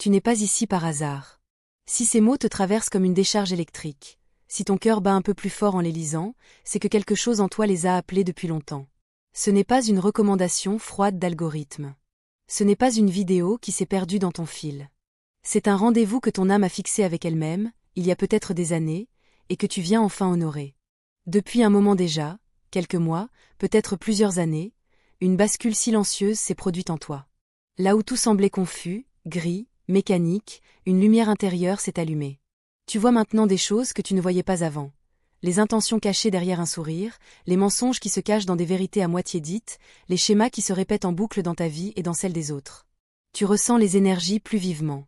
Tu n'es pas ici par hasard. Si ces mots te traversent comme une décharge électrique, si ton cœur bat un peu plus fort en les lisant, c'est que quelque chose en toi les a appelés depuis longtemps. Ce n'est pas une recommandation froide d'algorithme. Ce n'est pas une vidéo qui s'est perdue dans ton fil. C'est un rendez-vous que ton âme a fixé avec elle-même, il y a peut-être des années, et que tu viens enfin honorer. Depuis un moment déjà, quelques mois, peut-être plusieurs années, une bascule silencieuse s'est produite en toi. Là où tout semblait confus, gris, mécanique, une lumière intérieure s'est allumée. Tu vois maintenant des choses que tu ne voyais pas avant. Les intentions cachées derrière un sourire, les mensonges qui se cachent dans des vérités à moitié dites, les schémas qui se répètent en boucle dans ta vie et dans celle des autres. Tu ressens les énergies plus vivement.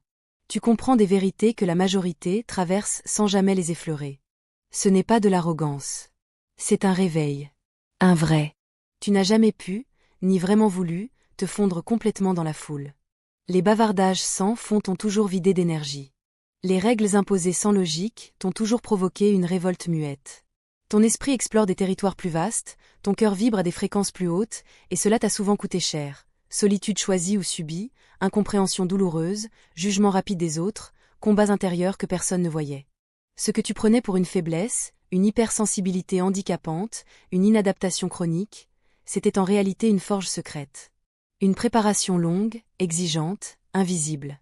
Tu comprends des vérités que la majorité traverse sans jamais les effleurer. Ce n'est pas de l'arrogance. C'est un réveil. Un vrai. Tu n'as jamais pu, ni vraiment voulu, te fondre complètement dans la foule. Les bavardages sans fond t'ont toujours vidé d'énergie. Les règles imposées sans logique t'ont toujours provoqué une révolte muette. Ton esprit explore des territoires plus vastes, ton cœur vibre à des fréquences plus hautes, et cela t'a souvent coûté cher. Solitude choisie ou subie, incompréhension douloureuse, jugement rapide des autres, combats intérieurs que personne ne voyait. Ce que tu prenais pour une faiblesse, une hypersensibilité handicapante, une inadaptation chronique, c'était en réalité une forge secrète. Une préparation longue, exigeante, invisible.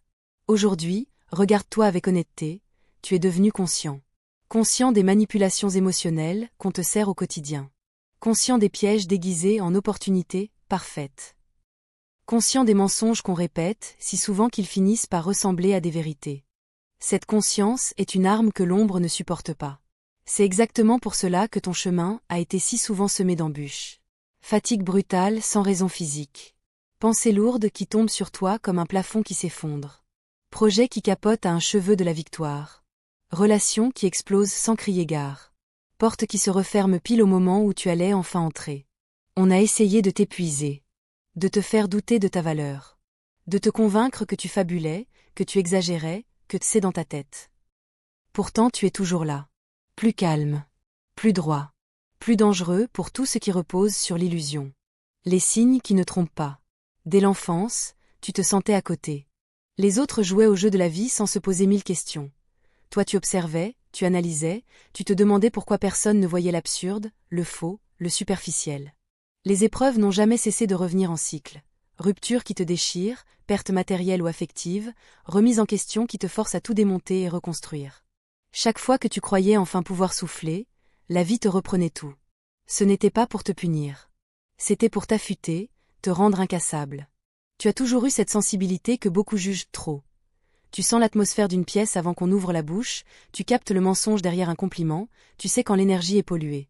Aujourd'hui, regarde-toi avec honnêteté, tu es devenu conscient. Conscient des manipulations émotionnelles qu'on te sert au quotidien. Conscient des pièges déguisés en opportunités parfaites. Conscient des mensonges qu'on répète si souvent qu'ils finissent par ressembler à des vérités. Cette conscience est une arme que l'ombre ne supporte pas. C'est exactement pour cela que ton chemin a été si souvent semé d'embûches. Fatigue brutale sans raison physique. Pensées lourdes qui tombent sur toi comme un plafond qui s'effondre. Projet qui capote à un cheveu de la victoire. Relations qui explosent sans crier gare. Porte qui se referme pile au moment où tu allais enfin entrer. On a essayé de t'épuiser. De te faire douter de ta valeur. De te convaincre que tu fabulais, que tu exagérais, que c'est dans ta tête. Pourtant tu es toujours là. Plus calme. Plus droit. Plus dangereux pour tout ce qui repose sur l'illusion. Les signes qui ne trompent pas. Dès l'enfance, tu te sentais à côté. Les autres jouaient au jeu de la vie sans se poser 1000 questions. Toi tu observais, tu analysais, tu te demandais pourquoi personne ne voyait l'absurde, le faux, le superficiel. Les épreuves n'ont jamais cessé de revenir en cycle. Rupture qui te déchire, perte matérielle ou affective, remise en question qui te force à tout démonter et reconstruire. Chaque fois que tu croyais enfin pouvoir souffler, la vie te reprenait tout. Ce n'était pas pour te punir. C'était pour t'affûter, te rendre incassable. Tu as toujours eu cette sensibilité que beaucoup jugent trop. Tu sens l'atmosphère d'une pièce avant qu'on ouvre la bouche, tu captes le mensonge derrière un compliment, tu sais quand l'énergie est polluée.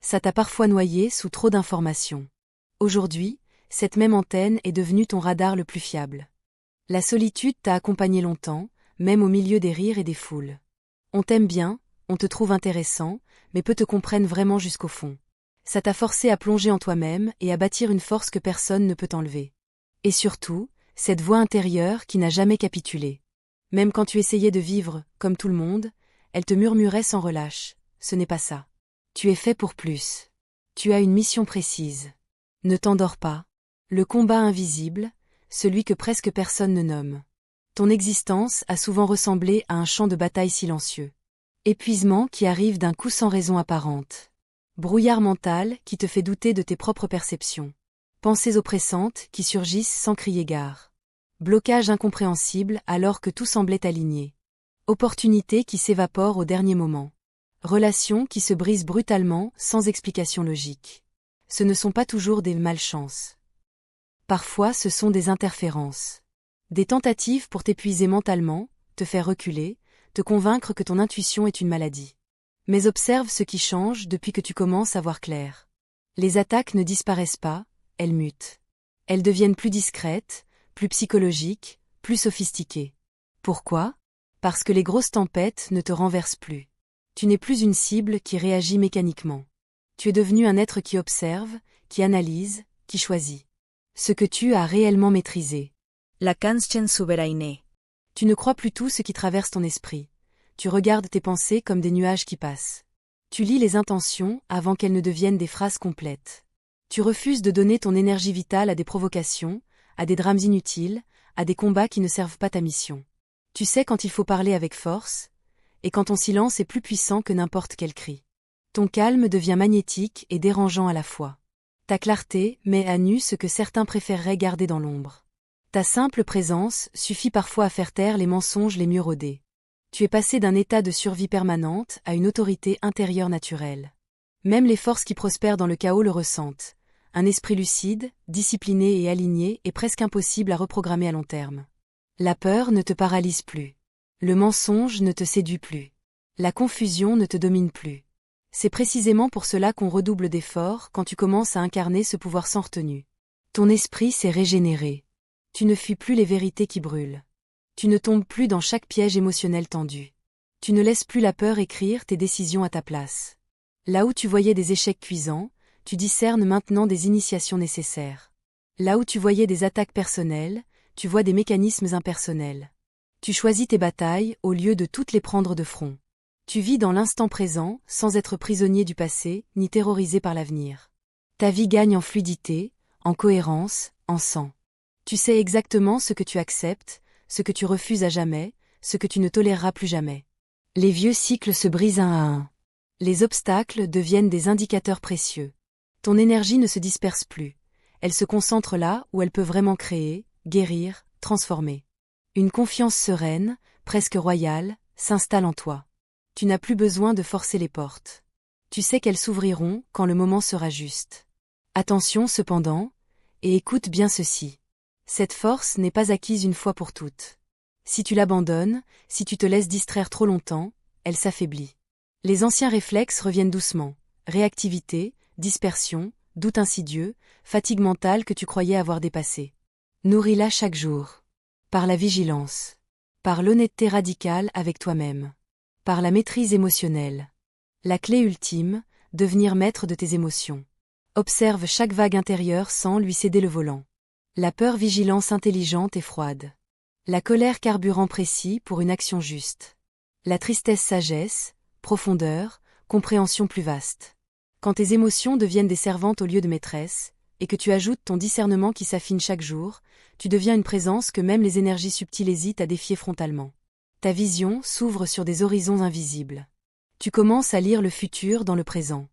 Ça t'a parfois noyé sous trop d'informations. Aujourd'hui, cette même antenne est devenue ton radar le plus fiable. La solitude t'a accompagné longtemps, même au milieu des rires et des foules. On t'aime bien, on te trouve intéressant, mais peu te comprennent vraiment jusqu'au fond. Ça t'a forcé à plonger en toi-même et à bâtir une force que personne ne peut enlever. Et surtout, cette voix intérieure qui n'a jamais capitulé. Même quand tu essayais de vivre, comme tout le monde, elle te murmurait sans relâche. Ce n'est pas ça. Tu es fait pour plus. Tu as une mission précise. Ne t'endors pas. Le combat invisible, celui que presque personne ne nomme. Ton existence a souvent ressemblé à un champ de bataille silencieux. Épuisement qui arrive d'un coup sans raison apparente. Brouillard mental qui te fait douter de tes propres perceptions. Pensées oppressantes qui surgissent sans crier gare. Blocage incompréhensible alors que tout semblait aligné. Opportunités qui s'évaporent au dernier moment. Relations qui se brisent brutalement sans explication logique. Ce ne sont pas toujours des malchances. Parfois ce sont des interférences. Des tentatives pour t'épuiser mentalement, te faire reculer, te convaincre que ton intuition est une maladie. Mais observe ce qui change depuis que tu commences à voir clair. Les attaques ne disparaissent pas, elles mutent. Elles deviennent plus discrètes, plus psychologiques, plus sophistiquées. Pourquoi ? Parce que les grosses tempêtes ne te renversent plus. Tu n'es plus une cible qui réagit mécaniquement. Tu es devenu un être qui observe, qui analyse, qui choisit. Ce que tu as réellement maîtrisé. La conscience souveraine. Tu ne crois plus tout ce qui traverse ton esprit. Tu regardes tes pensées comme des nuages qui passent. Tu lis les intentions avant qu'elles ne deviennent des phrases complètes. Tu refuses de donner ton énergie vitale à des provocations, à des drames inutiles, à des combats qui ne servent pas ta mission. Tu sais quand il faut parler avec force, et quand ton silence est plus puissant que n'importe quel cri. Ton calme devient magnétique et dérangeant à la fois. Ta clarté met à nu ce que certains préféreraient garder dans l'ombre. Ta simple présence suffit parfois à faire taire les mensonges les mieux rodés. Tu es passé d'un état de survie permanente à une autorité intérieure naturelle. Même les forces qui prospèrent dans le chaos le ressentent. Un esprit lucide, discipliné et aligné est presque impossible à reprogrammer à long terme. La peur ne te paralyse plus. Le mensonge ne te séduit plus. La confusion ne te domine plus. C'est précisément pour cela qu'on redouble d'efforts quand tu commences à incarner ce pouvoir sans retenue. Ton esprit s'est régénéré. Tu ne fuis plus les vérités qui brûlent. Tu ne tombes plus dans chaque piège émotionnel tendu. Tu ne laisses plus la peur écrire tes décisions à ta place. Là où tu voyais des échecs cuisants, tu discernes maintenant des initiations nécessaires. Là où tu voyais des attaques personnelles, tu vois des mécanismes impersonnels. Tu choisis tes batailles au lieu de toutes les prendre de front. Tu vis dans l'instant présent sans être prisonnier du passé ni terrorisé par l'avenir. Ta vie gagne en fluidité, en cohérence, en sens. Tu sais exactement ce que tu acceptes, ce que tu refuses à jamais, ce que tu ne toléreras plus jamais. Les vieux cycles se brisent un à un. Les obstacles deviennent des indicateurs précieux. Ton énergie ne se disperse plus. Elle se concentre là où elle peut vraiment créer, guérir, transformer. Une confiance sereine, presque royale, s'installe en toi. Tu n'as plus besoin de forcer les portes. Tu sais qu'elles s'ouvriront quand le moment sera juste. Attention cependant, et écoute bien ceci. Cette force n'est pas acquise une fois pour toutes. Si tu l'abandonnes, si tu te laisses distraire trop longtemps, elle s'affaiblit. Les anciens réflexes reviennent doucement. Réactivité, dispersion, doute insidieux, fatigue mentale que tu croyais avoir dépassée. Nourris-la chaque jour. Par la vigilance. Par l'honnêteté radicale avec toi-même. Par la maîtrise émotionnelle. La clé ultime, devenir maître de tes émotions. Observe chaque vague intérieure sans lui céder le volant. La peur vigilance intelligente et froide. La colère carburant précis pour une action juste. La tristesse sagesse, profondeur, compréhension plus vaste. Quand tes émotions deviennent des servantes au lieu de maîtresses, et que tu ajoutes ton discernement qui s'affine chaque jour, tu deviens une présence que même les énergies subtiles hésitent à défier frontalement. Ta vision s'ouvre sur des horizons invisibles. Tu commences à lire le futur dans le présent.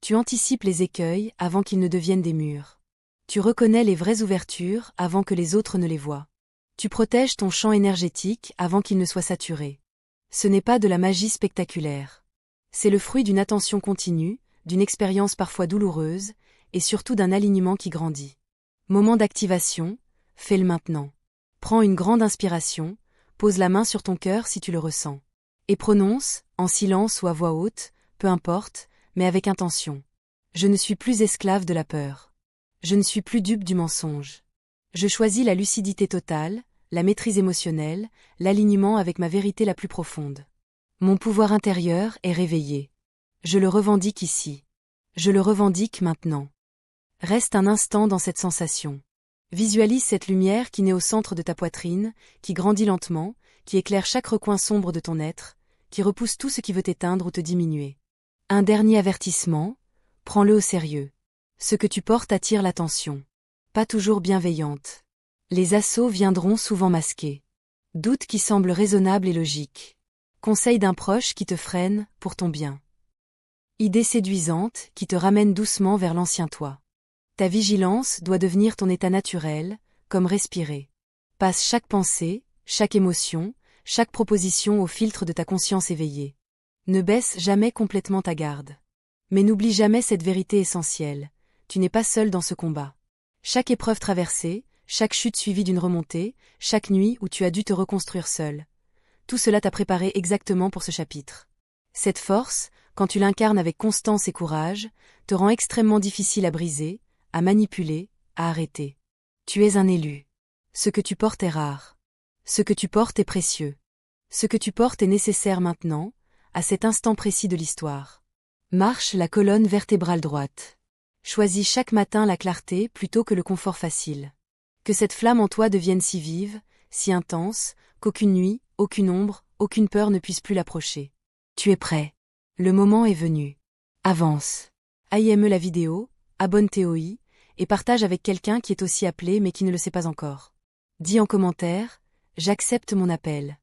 Tu anticipes les écueils avant qu'ils ne deviennent des murs. Tu reconnais les vraies ouvertures avant que les autres ne les voient. Tu protèges ton champ énergétique avant qu'il ne soit saturé. Ce n'est pas de la magie spectaculaire. C'est le fruit d'une attention continue, d'une expérience parfois douloureuse, et surtout d'un alignement qui grandit. Moment d'activation, fais-le maintenant. Prends une grande inspiration, pose la main sur ton cœur si tu le ressens. Et prononce, en silence ou à voix haute, peu importe, mais avec intention. Je ne suis plus esclave de la peur. Je ne suis plus dupe du mensonge. Je choisis la lucidité totale, la maîtrise émotionnelle, l'alignement avec ma vérité la plus profonde. Mon pouvoir intérieur est réveillé. Je le revendique ici. Je le revendique maintenant. Reste un instant dans cette sensation. Visualise cette lumière qui naît au centre de ta poitrine, qui grandit lentement, qui éclaire chaque recoin sombre de ton être, qui repousse tout ce qui veut t'éteindre ou te diminuer. Un dernier avertissement, prends-le au sérieux. Ce que tu portes attire l'attention. Pas toujours bienveillante. Les assauts viendront souvent masqués. Doutes qui semblent raisonnables et logiques. Conseils d'un proche qui te freine pour ton bien. Idées séduisantes qui te ramènent doucement vers l'ancien toi. Ta vigilance doit devenir ton état naturel, comme respirer. Passe chaque pensée, chaque émotion, chaque proposition au filtre de ta conscience éveillée. Ne baisse jamais complètement ta garde. Mais n'oublie jamais cette vérité essentielle. Tu n'es pas seul dans ce combat. Chaque épreuve traversée, chaque chute suivie d'une remontée, chaque nuit où tu as dû te reconstruire seul. Tout cela t'a préparé exactement pour ce chapitre. Cette force, quand tu l'incarnes avec constance et courage, te rend extrêmement difficile à briser, à manipuler, à arrêter. Tu es un élu. Ce que tu portes est rare. Ce que tu portes est précieux. Ce que tu portes est nécessaire maintenant, à cet instant précis de l'histoire. Marche la colonne vertébrale droite. Choisis chaque matin la clarté plutôt que le confort facile. Que cette flamme en toi devienne si vive, si intense, qu'aucune nuit, aucune ombre, aucune peur ne puisse plus l'approcher. Tu es prêt. Le moment est venu. Avance. Aime la vidéo, abonne-toi et partage avec quelqu'un qui est aussi appelé mais qui ne le sait pas encore. Dis en commentaire, j'accepte mon appel.